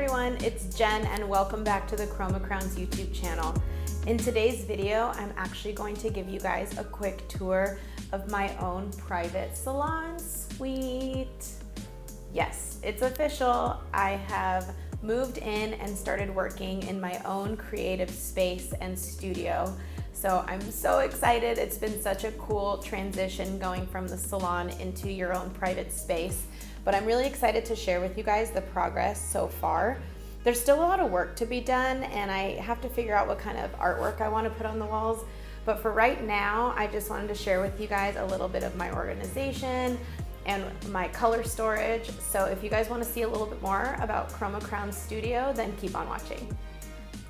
everyone, it's Jen and welcome back to the ChromaCrowns YouTube channel. In today's video, I'm actually going to give you guys a quick tour of my own private salon suite. Yes, it's official. I have moved in and started working in my own creative space and studio. So I'm so excited. It's been such a cool transition going from the salon into your own private space. But I'm really excited to share with you guys the progress so far. There's still a lot of work to be done and I have to figure out what kind of artwork I want to put on the walls. But for right now, I just wanted to share with you guys a little bit of my organization and my color storage. So if you guys want to see a little bit more about ChromaCrowns Studio, then keep on watching.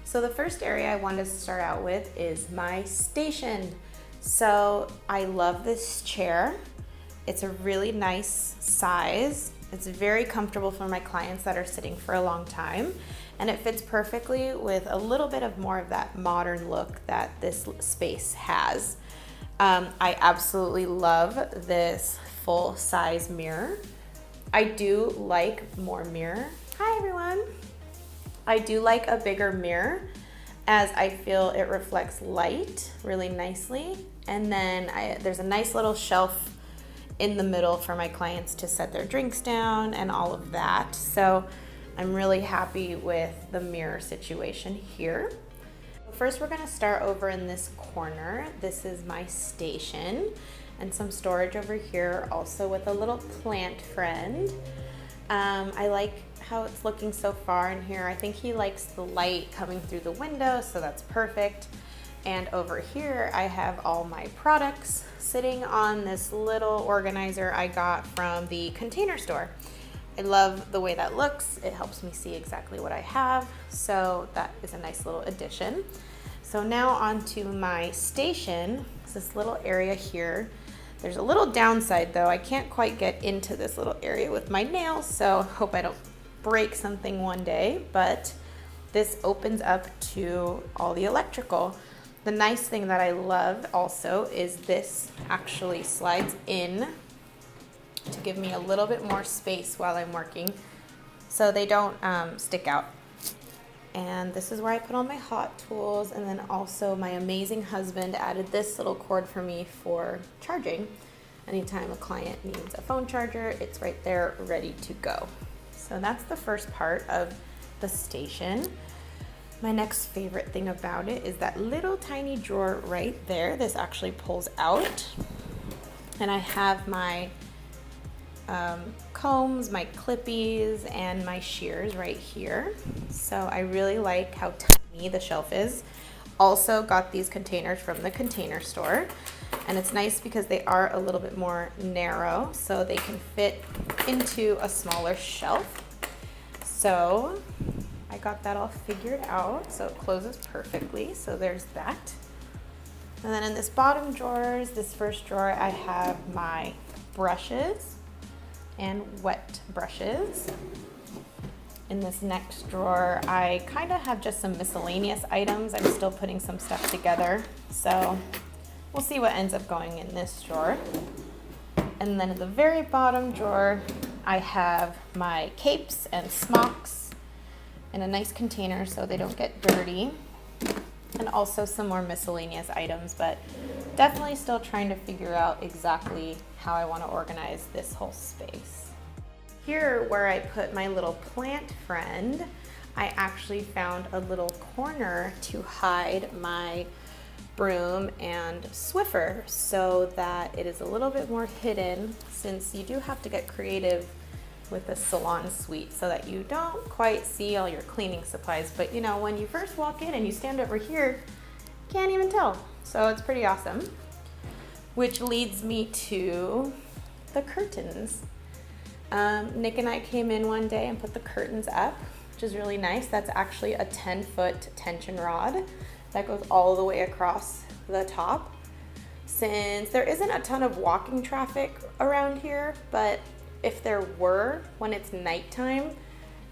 So the first area I wanted to start out with is my station. So I love this chair. It's a really nice size. It's very comfortable for my clients that are sitting for a long time. And it fits perfectly with a little bit of more of that modern look that this space has. I absolutely love this full size mirror. I do like more mirror. Hi everyone. I do like a bigger mirror as I feel it reflects light really nicely. And then there's a nice little shelf in the middle for my clients to set their drinks down and all of that. So I'm really happy with the mirror situation here. First, we're gonna start over in this corner. This is my station and some storage over here, also with a little plant friend. I like how it's looking so far in here. I think he likes the light coming through the window, so that's perfect. And over here, I have all my products sitting on this little organizer I got from the Container Store. I love the way that looks. It helps me see exactly what I have. So that is a nice little addition. So now onto my station. It's this little area here. There's a little downside though. I can't quite get into this little area with my nails, so hope I don't break something one day, but this opens up to all the electrical. The nice thing that I love also is this actually slides in to give me a little bit more space while I'm working so they don't stick out. And this is where I put all my hot tools, and then also my amazing husband added this little cord for me for charging. Anytime a client needs a phone charger, it's right there ready to go. So that's the first part of the station. My next favorite thing about it is that little tiny drawer right there. This actually pulls out. And I have my combs, my clippies, and my shears right here. So I really like how tiny the shelf is. Also got these containers from the Container Store. And it's nice because they are a little bit more narrow, so they can fit into a smaller shelf. So I got that all figured out, so it closes perfectly, so there's that. And then in this bottom drawers, this first drawer, I have my brushes and wet brushes. In this next drawer, I kind of have just some miscellaneous items. I'm still putting some stuff together, so we'll see what ends up going in this drawer. And then in the very bottom drawer, I have my capes and smocks in a nice container so they don't get dirty, and also some more miscellaneous items, but definitely still trying to figure out exactly how I want to organize this whole space. Here where I put my little plant friend, I actually found a little corner to hide my broom and Swiffer so that it is a little bit more hidden, since you do have to get creative with a salon suite so that you don't quite see all your cleaning supplies. But you know, when you first walk in and you stand over here, you can't even tell. So it's pretty awesome. Which leads me to the curtains. Nick and I came in one day and put the curtains up, which is really nice. That's actually a 10-foot tension rod that goes all the way across the top. Since there isn't a ton of walking traffic around here, but if there were, when it's nighttime,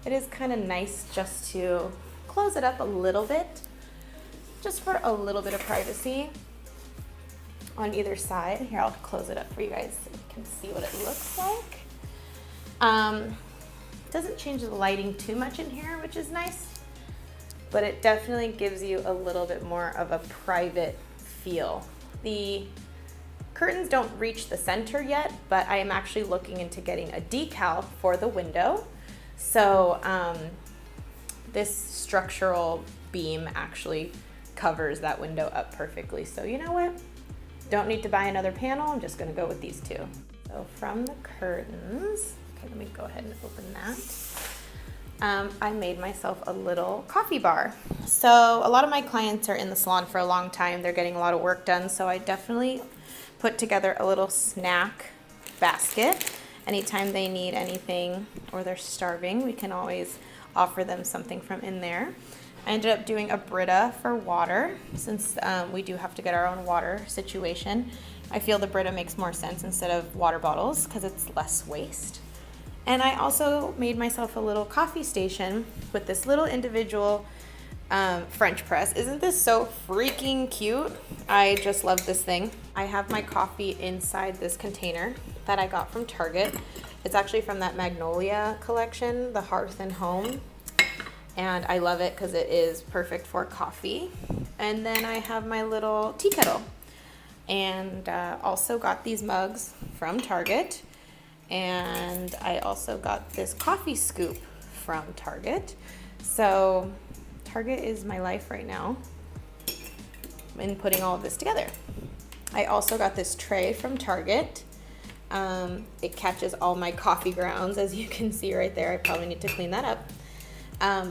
it is kind of nice just to close it up a little bit, just for a little bit of privacy on either side. Here, I'll close it up for you guys so you can see what it looks like. Doesn't change the lighting too much in here, which is nice, but it definitely gives you a little bit more of a private feel. The curtains don't reach the center yet, but I am actually looking into getting a decal for the window. So this structural beam actually covers that window up perfectly. So you know what? Don't need to buy another panel. I'm just gonna go with these two. So from the curtains, okay, let me go ahead and open that. I made myself a little coffee bar. So a lot of my clients are in the salon for a long time. They're getting a lot of work done. So I definitely put together a little snack basket. Anytime they need anything or they're starving, we can always offer them something from in there. I ended up doing a Brita for water since we do have to get our own water situation. I feel the Brita makes more sense instead of water bottles because it's less waste. And I also made myself a little coffee station with this little individual French press. Isn't this so freaking cute? I just love this thing. I have my coffee inside this container that I got from Target. It's actually from that Magnolia collection, the Hearth and Home. And I love it because it is perfect for coffee. And then I have my little tea kettle. And also got these mugs from Target. And I also got this coffee scoop from Target. So Target is my life right now in putting all of this together. I also got this tray from Target. It catches all my coffee grounds, as you can see right there. I probably need to clean that up.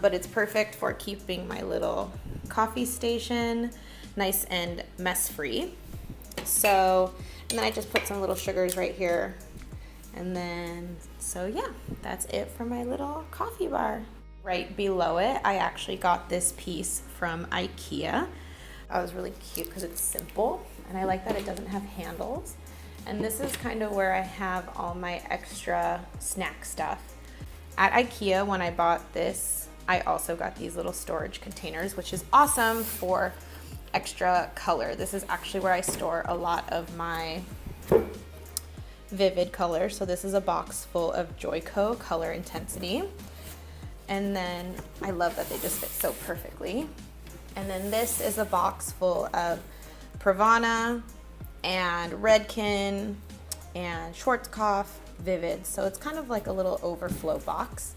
But it's perfect for keeping my little coffee station nice and mess-free. So, and then I just put some little sugars right here. And then, so yeah, that's it for my little coffee bar. Right below it, I actually got this piece from IKEA. That was really cute because it's simple, and I like that it doesn't have handles. And this is kind of where I have all my extra snack stuff. At IKEA, when I bought this, I also got these little storage containers, which is awesome for extra color. This is actually where I store a lot of my vivid color. So this is a box full of Joico Color Intensity. And then I love that they just fit so perfectly. And then this is a box full of Pravana and Redken and Schwarzkopf Vivid. So it's kind of like a little overflow box.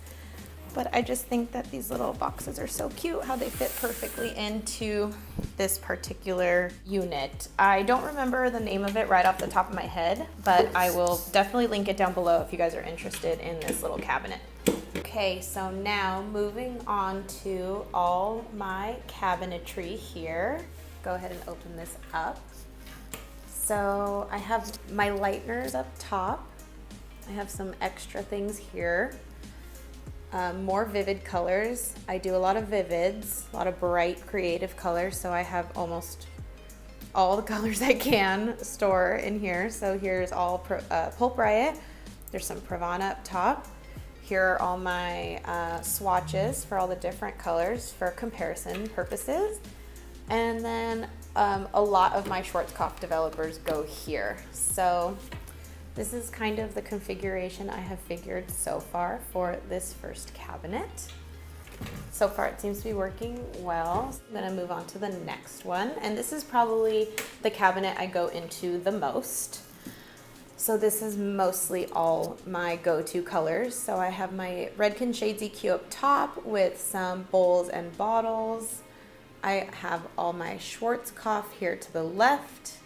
But I just think that these little boxes are so cute, how they fit perfectly into this particular unit. I don't remember the name of it right off the top of my head, but I will definitely link it down below if you guys are interested in this little cabinet. Okay, so now moving on to all my cabinetry here. Go ahead and open this up. So I have my lighteners up top. I have some extra things here. More vivid colors. I do a lot of vivids, a lot of bright creative colors, so I have almost all the colors I can store in here. So here's all Pulp Riot. There's some Pravana up top. Here are all my swatches for all the different colors for comparison purposes. And then a lot of my Schwarzkopf developers go here. So this is kind of the configuration I have figured so far for this first cabinet. So far it seems to be working well. I'm gonna move on to the next one. And this is probably the cabinet I go into the most. So this is mostly all my go-to colors. So I have my Redken Shades EQ up top with some bowls and bottles. I have all my Schwarzkopf here to the left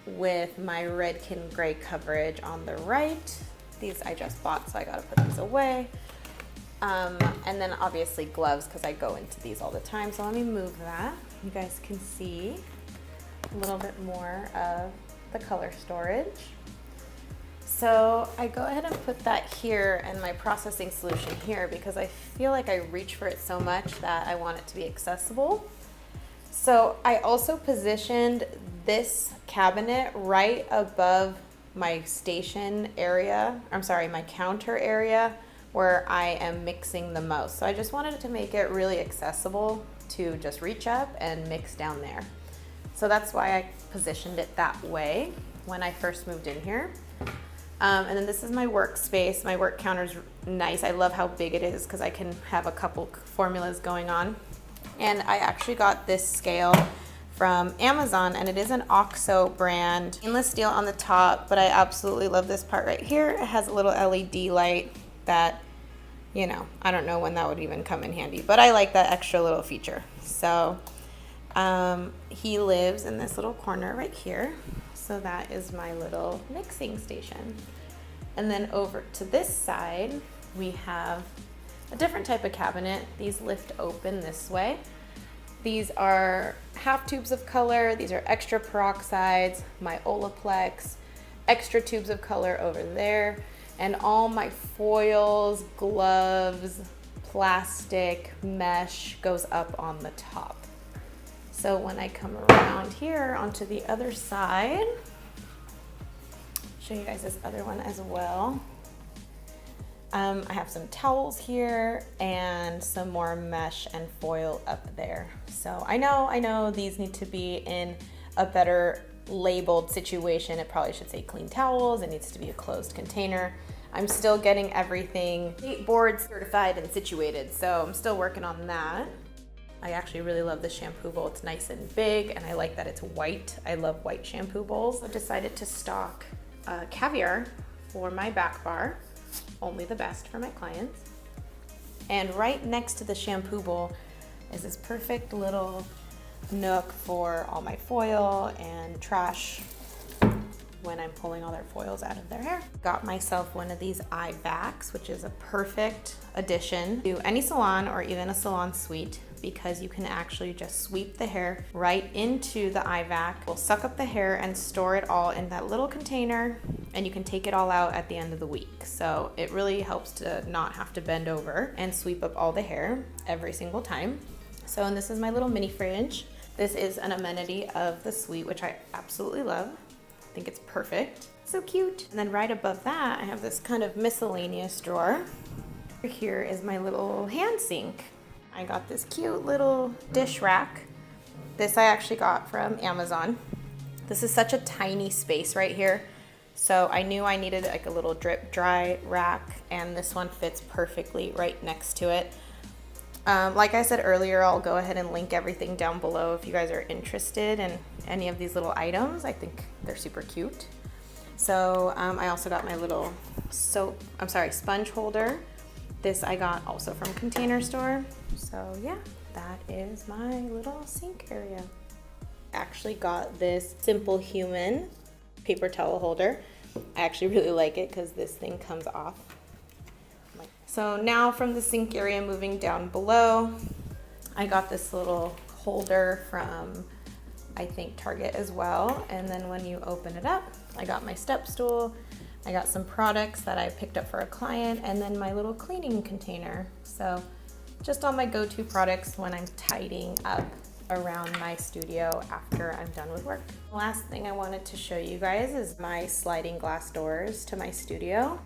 with my Redken gray coverage on the right. These I just bought, so I gotta put these away. And then obviously gloves, because I go into these all the time. So let me move that. You guys can see a little bit more of the color storage. So I go ahead and put that here and my processing solution here because I feel like I reach for it so much that I want it to be accessible. So I also positioned this cabinet right above my station area, my counter area where I am mixing the most. So I just wanted to make it really accessible to just reach up and mix down there. So that's why I positioned it that way when I first moved in here. And then this is my workspace. My work counter's nice. I love how big it is because I can have a couple formulas going on. And I actually got this scale from Amazon, and it is an OXO brand. Stainless steel on the top, but I absolutely love this part right here. It has a little LED light that, you know, I don't know when that would even come in handy, but I like that extra little feature. So he lives in this little corner right here. So that is my little mixing station. And then over to this side, we have a different type of cabinet. These lift open this way. These are half tubes of color. These are extra peroxides, my Olaplex, extra tubes of color over there, and all my foils, gloves, plastic, mesh goes up on the top. So when I come around here onto the other side, show you guys this other one as well. I have some towels here and some more mesh and foil up there. So I know these need to be in a better labeled situation. It probably should say clean towels. It needs to be a closed container. I'm still getting everything board certified and situated, so I'm still working on that. I actually really love the shampoo bowl. It's nice and big, and I like that it's white. I love white shampoo bowls. I decided to stock caviar for my back bar. Only the best for my clients. And right next to the shampoo bowl is this perfect little nook for all my foil and trash when I'm pulling all their foils out of their hair. Got myself one of these eye vacs, which is a perfect addition to any salon or even a salon suite, because you can actually just sweep the hair right into the eye vac. We'll suck up the hair and store it all in that little container, and you can take it all out at the end of the week. So it really helps to not have to bend over and sweep up all the hair every single time. So, and this is my little mini fridge. This is an amenity of the suite, which I absolutely love. I think it's perfect. So cute. And then right above that, I have this kind of miscellaneous drawer. Here is my little hand sink. I got this cute little dish rack. This I actually got from Amazon. This is such a tiny space right here. So I knew I needed like a little drip dry rack, and this one fits perfectly right next to it. Like I said earlier, I'll go ahead and link everything down below if you guys are interested in any of these little items. I think they're super cute. So I also got my little sponge holder. This I got also from Container Store. So yeah, that is my little sink area. I actually got this Simple Human paper towel holder. I actually really like it because this thing comes off. So now from the sink area, moving down below, I got this little holder from, I think, Target as well. And then when you open it up, I got my step stool. I got some products that I picked up for a client, and then my little cleaning container. So just all my go-to products when I'm tidying up around my studio after I'm done with work. The last thing I wanted to show you guys is my sliding glass doors to my studio.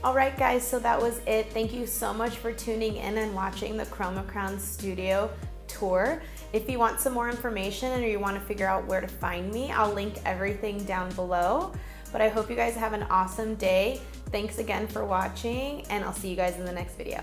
Alright guys, so that was it. Thank you so much for tuning in and watching the ChromaCrowns studio tour. If you want some more information or you want to figure out where to find me, I'll link everything down below. But I hope you guys have an awesome day. Thanks again for watching, and I'll see you guys in the next video.